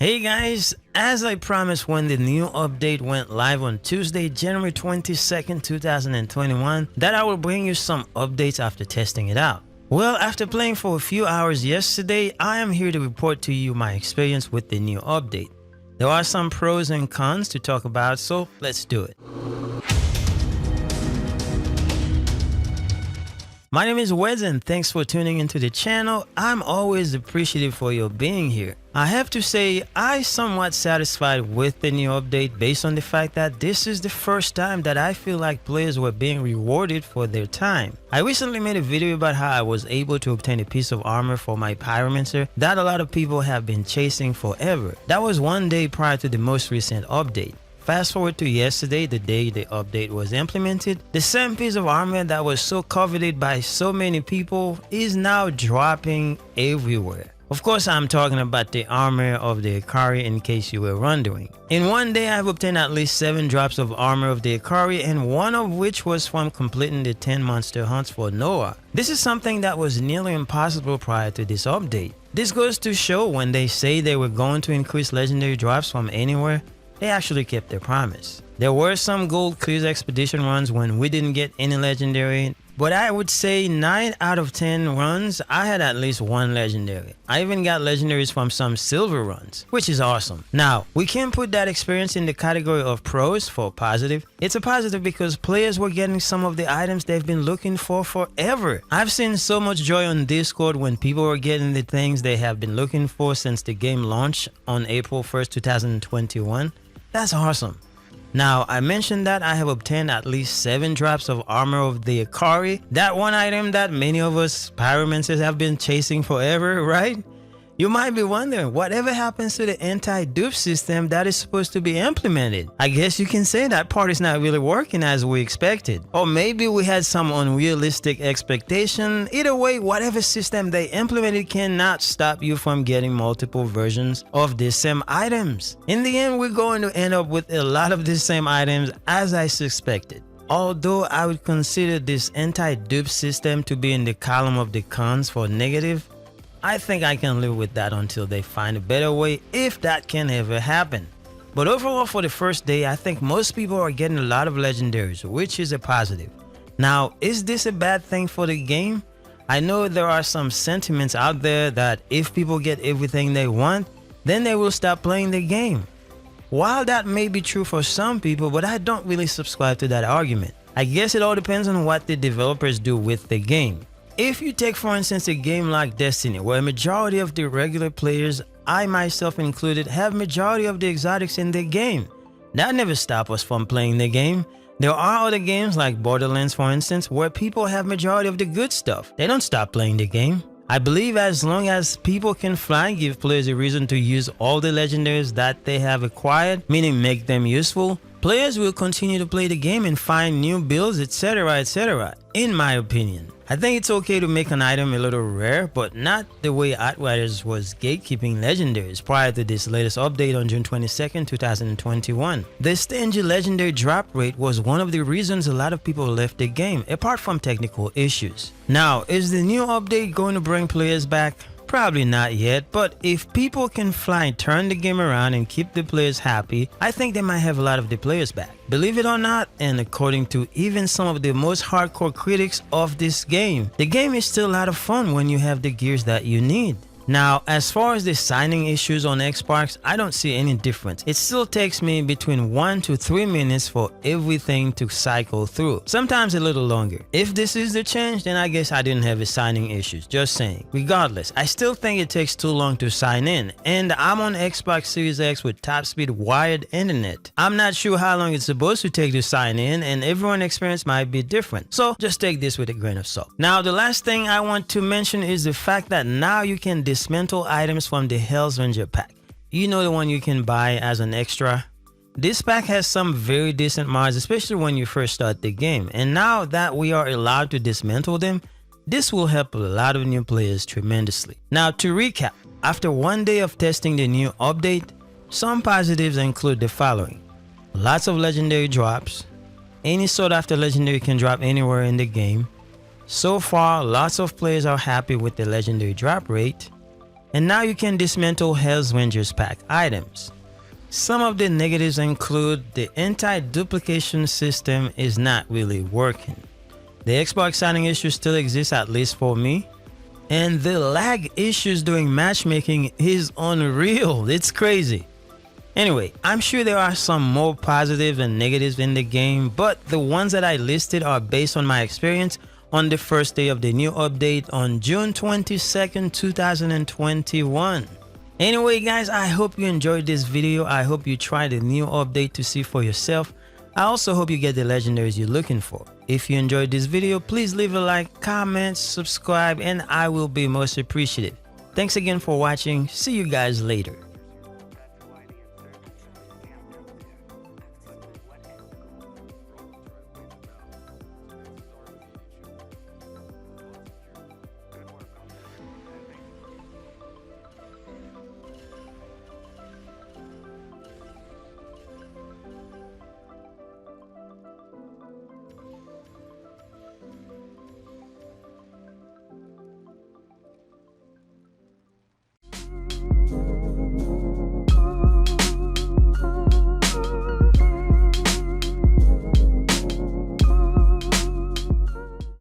Hey guys, as I promised when the new update went live on Tuesday, January 22nd, 2021, that I will bring you some updates after testing it out. Well, after playing for a few hours yesterday, I am here to report to you my experience with the new update. There are some pros and cons to talk about, so let's do it. My name is Wes and thanks for tuning into the channel. I'm always appreciative for your being here. I have to say, I'm somewhat satisfied with the new update based on the fact that this is the first time that I feel like players were being rewarded for their time. I recently made a video about how I was able to obtain a piece of armor for my pyromancer that a lot of people have been chasing forever. That was one day prior to the most recent update. Fast forward to yesterday, the day the update was implemented, the same piece of armor that was so coveted by so many people is now dropping everywhere. Of course, I'm talking about the armor of the Ikari in case you were wondering. In one day, I've obtained at least 7 drops of armor of the Ikari, and one of which was from completing the 10 monster hunts for Noah. This is something that was nearly impossible prior to this update. This goes to show when they say they were going to increase legendary drops from anywhere, they actually kept their promise. There were some gold clears expedition runs when we didn't get any legendary, but I would say 9 out of 10 runs I had at least one legendary. I even got legendaries from some silver runs, which is awesome. Now, we can put that experience in the category of pros for positive. It's a positive because players were getting some of the items they've been looking for forever. I've seen so much joy on Discord when people were getting the things they have been looking for since the game launched on April 1st, 2021. That's awesome. Now, I mentioned that I have obtained at least 7 drops of armor of the Ikari, that one item that many of us pyromancers have been chasing forever, right? You might be wondering, whatever happens to the anti-dupe system that is supposed to be implemented? I guess you can say that part is not really working as we expected. Or maybe we had some unrealistic expectation. Either way, whatever system they implemented cannot stop you from getting multiple versions of the same items. In the end, we're going to end up with a lot of the same items as I suspected. Although I would consider this anti-dupe system to be in the column of the cons for negative, I think I can live with that until they find a better way, if that can ever happen. But overall, for the first day, I think most people are getting a lot of legendaries, which is a positive. Now, is this a bad thing for the game? I know there are some sentiments out there that if people get everything they want, then they will stop playing the game. While that may be true for some people, but I don't really subscribe to that argument. I guess it all depends on what the developers do with the game. If you take for instance a game like Destiny, where a majority of the regular players, I myself included, have majority of the exotics in the game, that never stops us from playing the game. There are other games like Borderlands for instance, where people have majority of the good stuff. They don't stop playing the game. I believe as long as people can fly, give players a reason to use all the legendaries that they have acquired, meaning make them useful, players will continue to play the game and find new builds, etc, etc, in my opinion. I think it's okay to make an item a little rare, but not the way OUTRIDERS was gatekeeping legendaries prior to this latest update on June 22nd, 2021. The stingy legendary drop rate was one of the reasons a lot of people left the game, apart from technical issues. Now, is the new update going to bring players back? Probably not yet, but if people can fly, turn the game around and keep the players happy, I think they might have a lot of the players back. Believe it or not, and according to even some of the most hardcore critics of this game, the game is still a lot of fun when you have the gears that you need. Now, as far as the signing issues on Xbox, I don't see any difference. It still takes me between 1 to 3 minutes for everything to cycle through, sometimes a little longer. If this is the change, then I guess I didn't have a signing issues, just saying. Regardless, I still think it takes too long to sign in, and I'm on Xbox Series X with top speed wired internet. I'm not sure how long it's supposed to take to sign in, and everyone's experience might be different, so just take this with a grain of salt. Now, the last thing I want to mention is the fact that now you can dismantle items from the Hell's Ranger pack. You know, the one you can buy as an extra. This pack has some very decent mods, especially when you first start the game, and now that we are allowed to dismantle them, this will help a lot of new players tremendously. Now, to recap, after one day of testing the new update, some positives include the following: lots of legendary drops, any sought after legendary can drop anywhere in the game. So far, lots of players are happy with the legendary drop rate. And now you can dismantle Hellswenger's pack items. Some of the negatives include the anti-duplication system is not really working. The Xbox signing issue still exists, at least for me. And the lag issues during matchmaking is unreal. It's crazy. Anyway, I'm sure there are some more positives and negatives in the game, but the ones that I listed are based on my experience on the first day of the new update on June 22nd, 2021. Anyway guys, I hope you enjoyed this video. I hope you try the new update to see for yourself. I also hope you get the legendaries you're looking for. If you enjoyed this video, please leave a like, comment, subscribe, and I will be most appreciative. Thanks again for watching. See you guys later.